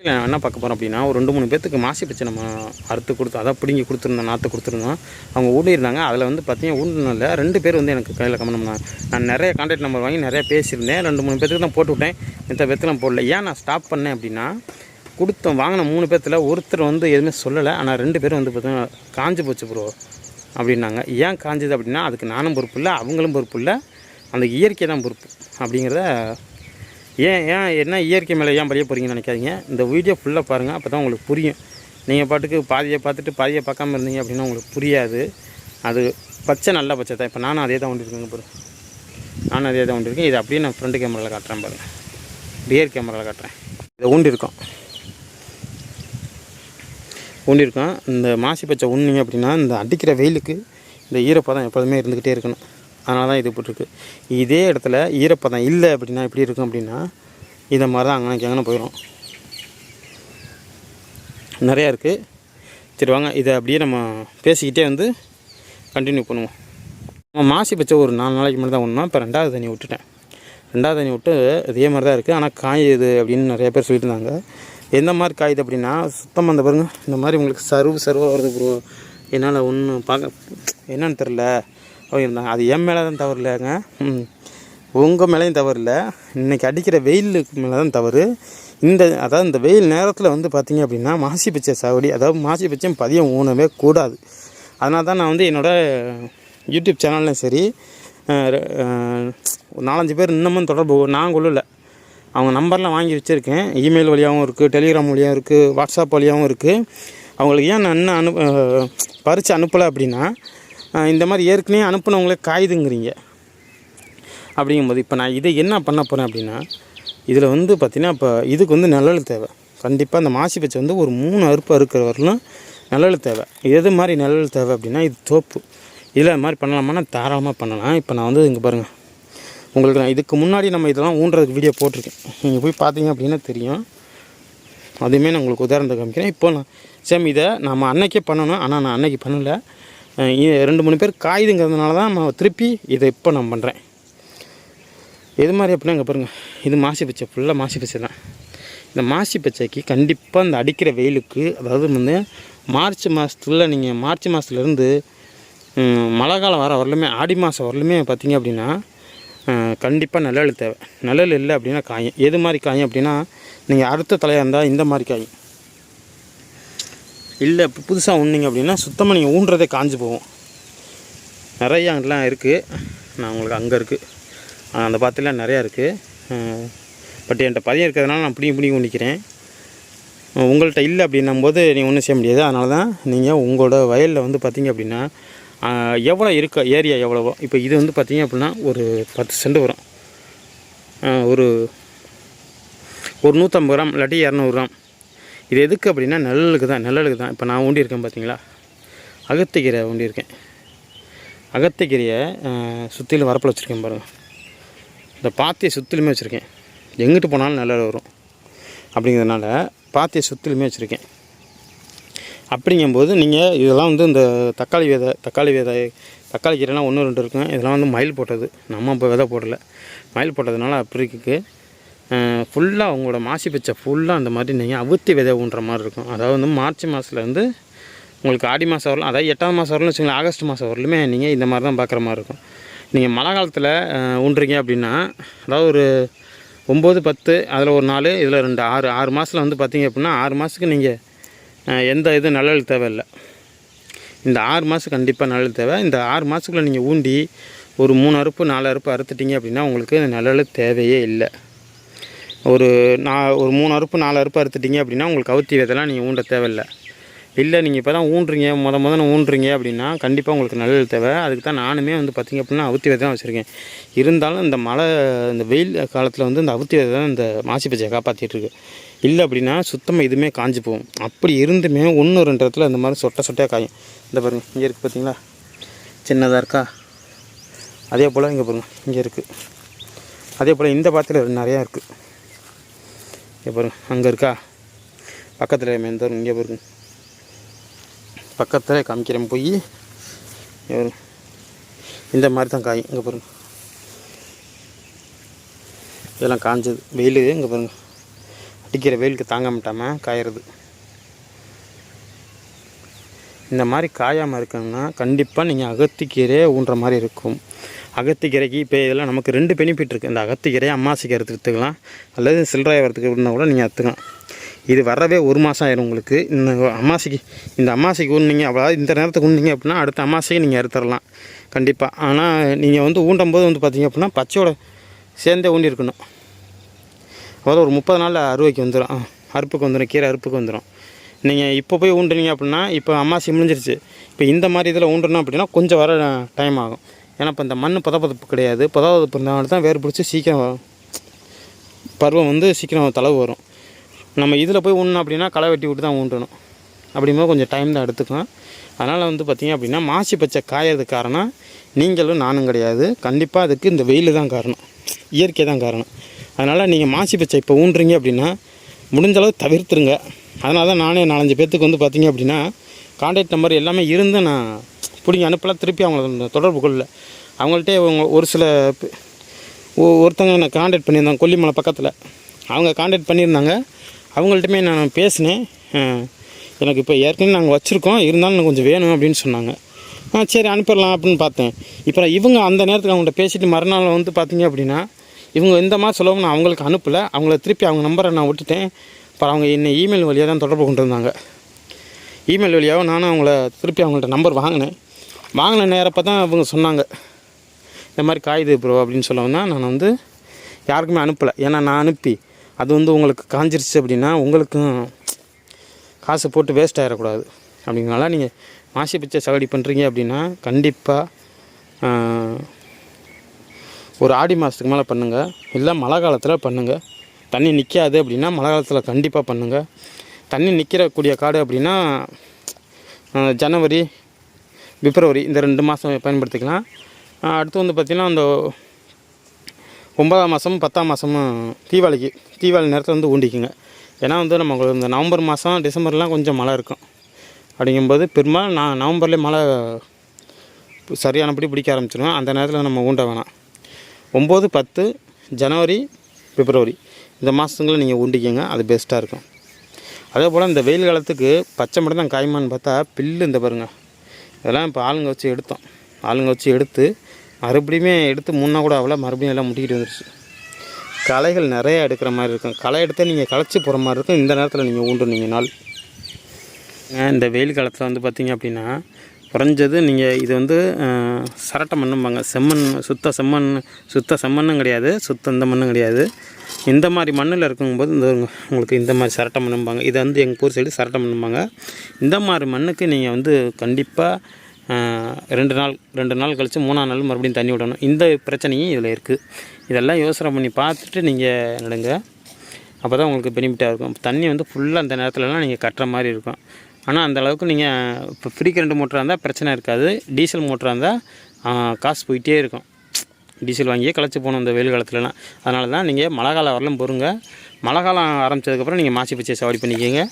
நான் என்ன பார்க்க போகிறோம் அப்படின்னா, ஒரு 2, 3 பேத்துக்கு மாசி பச்சை நம்ம அறுத்து கொடுத்து அதான் பிடுங்கி கொடுத்துருந்தோம், நாற்று கொடுத்துருந்தோம். அவங்க ஊண்டியிருந்தாங்க. அதில் வந்து பார்த்தீங்கன்னா ஊண்டினதில் 2 பேர் வந்து எனக்கு கையில் கமெண்ட் பண்ணாங்க. நான் நிறைய கான்டாக்ட் நம்பர் வாங்கி நிறைய பேசியிருந்தேன். 2, 3 பேத்துக்கு தான் போட்டு விட்டேன். மற்ற பேத்துலாம் போடல. ஏன் நான் ஸ்டாப் பண்ணேன் அப்படின்னா, வாங்கின 3 பேர்த்தில் ஒருத்தர் வந்து எதுவுமே சொல்லலை. ஆனால் 2 பேர் வந்து பார்த்தீங்கன்னா காஞ்சி போச்சு ப்ரோ அப்படின்னாங்க. ஏன் காஞ்சுது அப்படின்னா, அதுக்கு நானும் பொறுப்பு இல்லை, அவங்களும் பொறுப்பு இல்லை, அந்த இயற்கை தான் பொறுப்பு அப்படிங்கிறத. என்ன இயற்கை மேலே ஏன் பழிய போகிறீங்கன்னு நினைக்காதீங்க. இந்த வீடியோ ஃபுல்லாக பாருங்கள், அப்போ தான் உங்களுக்கு புரியும். நீங்கள் பாட்டுக்கு பாதியை பார்த்துட்டு பாதியை பார்க்காம இருந்தீங்க அப்படின்னா உங்களுக்கு புரியாது. அது பச்சை நல்ல பச்சை தான். இப்போ நானும் அதே தான் ஒண்டிருக்கேங்க பாருங்க, நானும் அதே தான் ஒண்டிருக்கேன். இது அப்படியே நான் ஃப்ரண்ட் கேமராவில் காட்டுறேன் பாருங்கள், ரியர் கேமராவில் காட்டுறேன். இதை ஊண்டிருக்கோம். இந்த மாசி பச்சை ஊண்டிங்க அப்படின்னா, இந்த அடிக்கிற வெயிலுக்கு இந்த ஈரப்பதம் எப்போதுமே இருந்துக்கிட்டே இருக்கணும். அதனால தான் இது போட்டிருக்கு. இதே இடத்துல ஈரப்பதம் இல்லை அப்படின்னா எப்படி இருக்கும் அப்படின்னா, இதை மாதிரி தான் அங்கே போயிடும். நிறையா இருக்குது. சரி வாங்க, இதை அப்படியே நம்ம பேசிக்கிட்டே வந்து கண்டினியூ பண்ணுவோம். நம்ம மாசி பச்சை ஒரு 4 நாளைக்கு முன்னாடி தான் ஒன்றா. இப்போ 2வது தண்ணி விட்டுட்டேன். 2வது தண்ணி விட்டு இதே மாதிரி தான் இருக்குது. ஆனால் காயுது அப்படின்னு நிறைய பேர் சொல்லிட்டு இருந்தாங்க. எந்த மாதிரி காயுது அப்படின்னா, சுத்தமாக அந்த பாருங்க, இந்த மாதிரி உங்களுக்கு சர்வாக வருது ப்ரோ, என்னால் ஒன்றும் என்னன்னு தெரில இருந்தாங்க. அது என் மேலே தான் தவறு இல்லைங்க, உங்கள் மேலேயும் தவறு இல்லை. இன்றைக்கி அடிக்கிற வெயிலுக்கு மேலே தான் தவறு. அதாவது இந்த வெயில் நேரத்தில் வந்து பார்த்திங்க அப்படின்னா மாசி பச்சை சாவடி, அதாவது மாசி பச்சையும் பதியம் ஊனவே கூடாது. அதனால தான் நான் வந்து என்னோடய யூடியூப் சேனல்லையும் சரி 4-5 பேர் இன்னமும் தொடர்பு நான் கொள்ளலை. அவங்க நம்பர்லாம் வாங்கி வச்சுருக்கேன். இமெயில் வழியாகவும் இருக்குது, டெலிகிராம் வழியாகவும் இருக்குது, வாட்ஸ்அப் வழியாகவும் இருக்குது. அவங்களுக்கு ஏன் நான் இன்னும் பறித்து அனுப்பலை அப்படின்னா, இந்த மாதிரி ஏற்கனவே அனுப்புனவங்களே காயுதுங்கிறீங்க. அப்படிங்கும்போது இப்போ நான் இதை என்ன பண்ண போகிறேன் அப்படின்னா, இதில் வந்து பார்த்திங்கன்னா இப்போ இதுக்கு வந்து நிழல் தேவை. கண்டிப்பாக இந்த மாசி பச்சை வந்து ஒரு 3 அறுப்பு அறுக்கிற வரலும் நிழல் தேவை. எது மாதிரி நிழல் தேவை அப்படின்னா, இது தோப்பு. இதில் மாதிரி பண்ணலாமான்னா தாராளமாக பண்ணலாம். இப்போ நான் வந்து இங்கே பாருங்கள், உங்களுக்கு நான் இதுக்கு முன்னாடி நம்ம இதெல்லாம் ஊன்றதுக்கு வீடியோ போட்டிருக்கேன். நீங்கள் போய் பார்த்தீங்க அப்படின்னா தெரியும். அதுவுமே நான் உங்களுக்கு உதாரணத்தை காமிக்கிறேன். இப்போ நான் சேம் இதை நம்ம அன்னைக்கே பண்ணணும், ஆனால் நான் அன்னைக்கு பண்ணலை. 2-3 பேர் காயுதுங்கிறதுனால தான் நம்ம திருப்பி இதை இப்போ நான் பண்ணுறேன். எது மாதிரி அப்படின்னா இங்கே பாருங்கள், இது மாசி பச்சை, ஃபுல்லாக மாசி பச்சை தான். இந்த மாசி பச்சைக்கு கண்டிப்பாக இந்த அடிக்கிற வெயிலுக்கு, அதாவது வந்து மார்ச் மாதத்துல நீங்கள் மார்ச் மாதத்துலேருந்து மழை காலம் வரலுமே, ஆடி மாதம் வரலுமே பார்த்திங்க அப்படின்னா கண்டிப்பாக நிழல் தேவை. நிழல் இல்லை அப்படின்னா காயும். எது மாதிரி காயும் அப்படின்னா, நீங்கள் அடுத்த தலையாக இருந்தால் இந்த மாதிரி காயும். இல்லை இப்போ புதுசாக ஊண்டிங்க அப்படின்னா சுத்தமாக நீங்கள் ஊன்றதே காஞ்சு போகும். நிறையா அங்கெல்லாம் இருக்குது. நான் உங்களுக்கு அங்கே இருக்குது, அந்த பாத்திலாம் நிறையா இருக்குது. பட் என்கிட்ட பதியம் இருக்கிறதுனால நான் பிடிங்கி ஊண்டிக்கிறேன். உங்கள்கிட்ட இல்லை அப்படின்னும்போது நீங்கள் ஒன்றும் செய்ய முடியாது. அதனால தான் நீங்கள் உங்களோட வயலில் வந்து பார்த்திங்க அப்படின்னா எவ்வளோ இருக்க ஏரியா எவ்வளவோ, இப்போ இது வந்து பார்த்திங்க அப்படின்னா ஒரு 10 சென்ட் வரும். ஒரு 150 கிராம் இல்லாட்டி 200 கிராம். இது எதுக்கு அப்படின்னா நிழலுக்கு தான். இப்போ நான் ஊண்டியிருக்கேன் பார்த்தீங்களா, அகத்திக்கீரை ஊண்டியிருக்கேன். அகத்திக்கீரையை சுற்றிலும் வரப்பில் வச்சுருக்கேன் பாருங்கள். இந்த பாத்தியை சுற்றிலுமே வச்சுருக்கேன். எங்கிட்டு போனாலும் நிழல் வரும் அப்படிங்கிறதுனால பாத்தியை சுற்றிலுமே வச்சுருக்கேன். அப்படிங்கும்போது நீங்கள் இதெல்லாம் வந்து இந்த தக்காளி கீரைலாம் 1-2 இருக்கும். இதெல்லாம் வந்து மயில் போட்டது, நம்ம இப்போ விதை போடலை. மயில் போட்டதுனால அப்படி இருக்குது. ஃபுல்லாக உங்களோட மாசி பச்சை ஃபுல்லாக அந்த மாதிரி நீங்கள் அவுத்தி விதை ஊன்ற மாதிரி இருக்கும். அதாவது வந்து மார்ச் மாதத்துலேருந்து உங்களுக்கு ஆடி மாதம் வரலாம், அதாவது 8ஆம் மாதம் வரலாம் வச்சுக்கோங்களேன், ஆகஸ்ட் மாதம் வரலுமே நீங்கள் இந்த மாதிரி தான் பார்க்குற மாதிரி இருக்கும். நீங்கள் மழை காலத்தில் ஊன்றீங்க அப்படின்னா, அதாவது ஒரு 9, 10, அதில் ஒரு 4, இதில் 2, 6 மாதத்தில் வந்து பார்த்திங்க அப்படின்னா 6 மாதத்துக்கு நீங்கள் எந்த இது நிழல் தேவையில்லை. இந்த 6 மாதம் கண்டிப்பாக நிழல் தேவை. இந்த 6 மாதத்துக்குள்ளே நீங்கள் ஊண்டி ஒரு 3 அறுப்பு 4 அறுப்பு அறுத்துட்டிங்க அப்படின்னா உங்களுக்கு நிழல் தேவையே இல்லை. ஒரு 3 அறுப்பு 4 அறுப்பு அறுத்துட்டிங்க அப்படின்னா உங்களுக்கு அவுத்தி விதைலாம் நீங்கள் ஊண்ட தேவையில்லை. இல்லை நீங்கள் இப்போ தான் ஊன்றீங்க, முதல்ல ஊன்றீங்க அப்படின்னா கண்டிப்பாக உங்களுக்கு நிழல் தேவை. அதுக்கு தான் நானுமே வந்து பார்த்திங்க அப்படின்னா அவுத்தி விதை தான் வச்சுருக்கேன். இருந்தாலும் இந்த வெயில் காலத்தில் வந்து இந்த அவுத்தி விதை தான் இந்த மாசி பச்சையை காப்பாற்றிட்டுருக்கு. இல்லை அப்படின்னா சுத்தமாக இதுவுமே காஞ்சி போகும். அப்படி இருந்துமே 1-2 இடத்துல இந்த மாதிரி சொட்டையாக காயும். இந்த பாருங்கள், இங்கே இருக்குது பார்த்தீங்களா, சின்னதாக இருக்கா. அதே போல் இங்கே பாருங்கள், இங்கே இருக்குது. அதே போல் இந்த பாத்திரம் நிறையா இருக்குது. இங்கே பாருங்கள், அங்கே இருக்கா, பக்கத்தில் மேந்தரும் இங்கே பாருங்க, பக்கத்தில் காமிக்கிறேன் போய். இந்த மாதிரி தான் காயும். இங்கே பாருங்கள், இதெல்லாம் காஞ்சது வெயில். இங்கே பாருங்கள், அடிக்கிற வெயிலுக்கு தாங்க மாட்டாமல் காயிறது. இந்த மாதிரி காயாமல் இருக்கணும்னா கண்டிப்பாக நீங்கள் அகத்திக்கீரையை ஊன்ற மாதிரி இருக்கும். அகத்திக்கீரைக்கு இப்போ இதெல்லாம் நமக்கு 2 பெனிஃபிட் இருக்குது. இந்த அகத்திக்கீரையை அமாவாசைக்கு எடுத்துக்கலாம், அல்லது சில்லறை வரத்துக்கு இருந்தால் கூட நீங்கள் எடுத்துக்கலாம். இது வரவே 1 மாதம் ஆயிரும் உங்களுக்கு. இந்த அமாவாசைக்கு ஊண்டிங்க, அதாவது இந்த நேரத்துக்கு ஊண்டிங்க அப்படின்னா அடுத்த அமாவாசைக்கு நீங்கள் அறுத்துடலாம் கண்டிப்பாக. ஆனால் நீங்கள் வந்து ஊண்டும் போது வந்து பார்த்திங்க அப்படின்னா பச்சையோட சேர்ந்தே ஊண்டி இருக்கணும். அதாவது ஒரு 30 நாளில் அறுவைக்கு வந்துடும், அறுப்புக்கு வந்துடும், கீரை அறுப்புக்கு வந்துடும். நீங்கள் இப்போ போய் ஊண்டுனீங்க அப்படின்னா இப்போ அமாவாசை முடிஞ்சிருச்சு, இப்போ இந்த மாதிரி இதில் ஊண்டணும் அப்படின்னா கொஞ்சம் வர டைம் ஆகும். ஏன்னா இப்போ இந்த மண் புதப்பதப்பு கிடையாது. புதப்பதப்பு இருந்தாலும் தான் வேர் பிடிச்சி சீக்கிரம் பருவம் வந்து சீக்கிரம் தளவு வரும். நம்ம இதில் போய் ஊண்டணும் அப்படின்னா களை வெட்டி விட்டு தான் ஊண்டணும். அப்படிங்கும்போது கொஞ்சம் டைம் தான் எடுத்துக்கும். அதனால் வந்து பார்த்திங்க அப்படின்னா மாசி பச்சை காயறதுக்கு காரணம் நீங்களும் நானும் கிடையாது. கண்டிப்பாக அதுக்கு இந்த வெயில் தான் காரணம், இயற்கை தான் காரணம். அதனால் நீங்கள் மாசி பச்சை இப்போ ஊண்டுறீங்க அப்படின்னா முடிஞ்சளவு தவிர்த்துருங்க. அதனால தான் நானே 4-5 பேர்த்துக்கு வந்து பார்த்திங்க அப்படின்னா கான்டாக்ட் நம்பர் எல்லாமே இருந்து நான் பிடிங்க அனுப்பலாம். திருப்பி அவங்கள தொடர்பு கொள்ளல. அவங்கள்ட்டே ஒரு சில ஒருத்தங்க என்னை கான்டாக்ட் பண்ணியிருந்தாங்க கொல்லிமலை பக்கத்தில். அவங்க கான்டாக்ட் பண்ணியிருந்தாங்க. அவங்கள்ட்டுமே நான் பேசினேன். எனக்கு இப்போ ஏற்கனவே நாங்கள் வச்சுருக்கோம், இருந்தாலும் எனக்கு கொஞ்சம் வேணும் அப்படின்னு சொன்னாங்க. சரி அனுப்பிடலாம் அப்படின்னு பார்த்தேன். இப்போ இவங்க அந்த நேரத்தில் அவங்கள்ட்ட பேசிட்டு மறுநாள் வந்து பார்த்திங்க அப்படின்னா இவங்க இந்த மாதிரி சொல்லவும் நான் அவங்களுக்கு அனுப்பலை. அவங்கள திருப்பி அவங்க நம்பரை நான் விட்டுட்டேன். அப்புறம் அவங்க என்னை இமெயில் வழியாக தான் தொடர்பு கொண்டு வந்தாங்க. இமெயில் வழியாக நானும் அவங்கள திருப்பி அவங்கள்ட்ட நம்பர் வாங்கின நேரப்போ தான் அவங்க சொன்னாங்க இந்த மாதிரி காயுது ப்ரோ அப்படின்னு சொல்லவும் தான் நான் வந்து யாருக்குமே அனுப்பலை. ஏன்னா நான் அனுப்பி அது வந்து உங்களுக்கு காஞ்சிருச்சு அப்படின்னா உங்களுக்கும் காசு போட்டு வேஸ்ட் ஆகிடக்கூடாது. அப்படிங்கிறனால நீங்கள் மாசி பச்சை சாகுபடி பண்ணுறீங்க அப்படின்னா கண்டிப்பாக ஒரு ஆடி மாதத்துக்கு மேலே பண்ணுங்கள், இல்லை மழை காலத்தில் பண்ணுங்கள். தண்ணி நிற்காது அப்படின்னா மழை காலத்தில் கண்டிப்பாக பண்ணுங்கள். தண்ணி நிற்கிறக்கூடிய காடு அப்படின்னா ஜனவரி பிப்ரவரி இந்த 2 மாதம் பயன்படுத்திக்கலாம். அடுத்து வந்து பார்த்திங்கன்னா அந்த 9ஆம் மாதமும் 10ஆம் மாதமும் தீபாவளி நேரத்தில் வந்து ஊண்டிக்குங்க. ஏன்னா வந்து நம்ம இந்த நவம்பர் மாதம் டிசம்பர்லாம் கொஞ்சம் மழை இருக்கும். அப்படிங்கும்போது பெரும்பாலும் நான் நவம்பர்லேயே மழை சரியானபடி பிடிக்க ஆரம்பிச்சிடுவேன். அந்த நேரத்தில் நம்ம ஊண்ட வேணாம். 9, 10, ஜனவரி, பிப்ரவரி இந்த மாதத்துங்களில் நீங்கள் ஊண்டிக்கங்க, அது பெஸ்ட்டாக இருக்கும். அதே போல் இந்த வெயில் காலத்துக்கு பச்சை மட்டும் தான் காய்மான்னு பார்த்தா பில்லு இந்த பாருங்கள், இதெல்லாம் இப்போ ஆளுங்க வச்சு எடுத்து மறுபடியுமே எடுத்து முன்னா கூட அவ்வளோ மறுபடியும் எல்லாம் முட்டிக்கிட்டு வந்துருச்சு. களைகள் நிறையா எடுக்கிற மாதிரி இருக்கும். களை எடுத்து நீங்கள் களைச்சி போகிற மாதிரி இருக்கும் இந்த நேரத்தில் நீங்கள் ஊண்டுனீங்க நாள். இந்த வெயில் காலத்தில் வந்து பார்த்திங்க அப்படின்னா குறைஞ்சது நீங்கள் இது வந்து சரட்டை மண்ணும்பாங்க. சுத்த செம்மண்ணும் கிடையாது, இந்த மண்ணும் கிடையாது. இந்த மாதிரி மண்ணில் இருக்கும்போது இந்த உங்களுக்கு இந்த மாதிரி சரட்டை மண்ணும்பாங்க. இதை வந்து எங்கள் ஊர் சைடு சரட்டை மண்ணும்பாங்க. இந்த மாதிரி மண்ணுக்கு நீங்கள் வந்து கண்டிப்பாக 2 நாள் கழித்து 3ஆம் நாள் மறுபடியும் தண்ணி விடணும். இந்த பிரச்சனையும் இதில் இருக்குது. இதெல்லாம் யோசனை பண்ணி பார்த்துட்டு நீங்கள் நடுங்க. அப்போ தான் உங்களுக்கு பெனிஃபிட்டாக இருக்கும். தண்ணி வந்து ஃபுல்லாக அந்த நேரத்துலலாம் நீங்கள் கட்டுற மாதிரி இருக்கும். ஆனால் அந்தளவுக்கு நீங்கள் இப்போ ஃப்ரீ கரண்ட் மோட்டராக இருந்தால் பிரச்சனை இருக்காது. டீசல் மோட்டராக இருந்தால் காசு போயிட்டே இருக்கும். டீசல் வாங்கியே களைச்சி போகணும் இந்த வெயில் காலத்துலலாம். அதனால தான் நீங்கள் மழை காலம் வரலும் பொறுங்க. மழை காலம் ஆரம்பித்ததுக்கப்புறம் நீங்கள் மாசி பச்சை சாகுபடி பண்ணிக்கோங்க.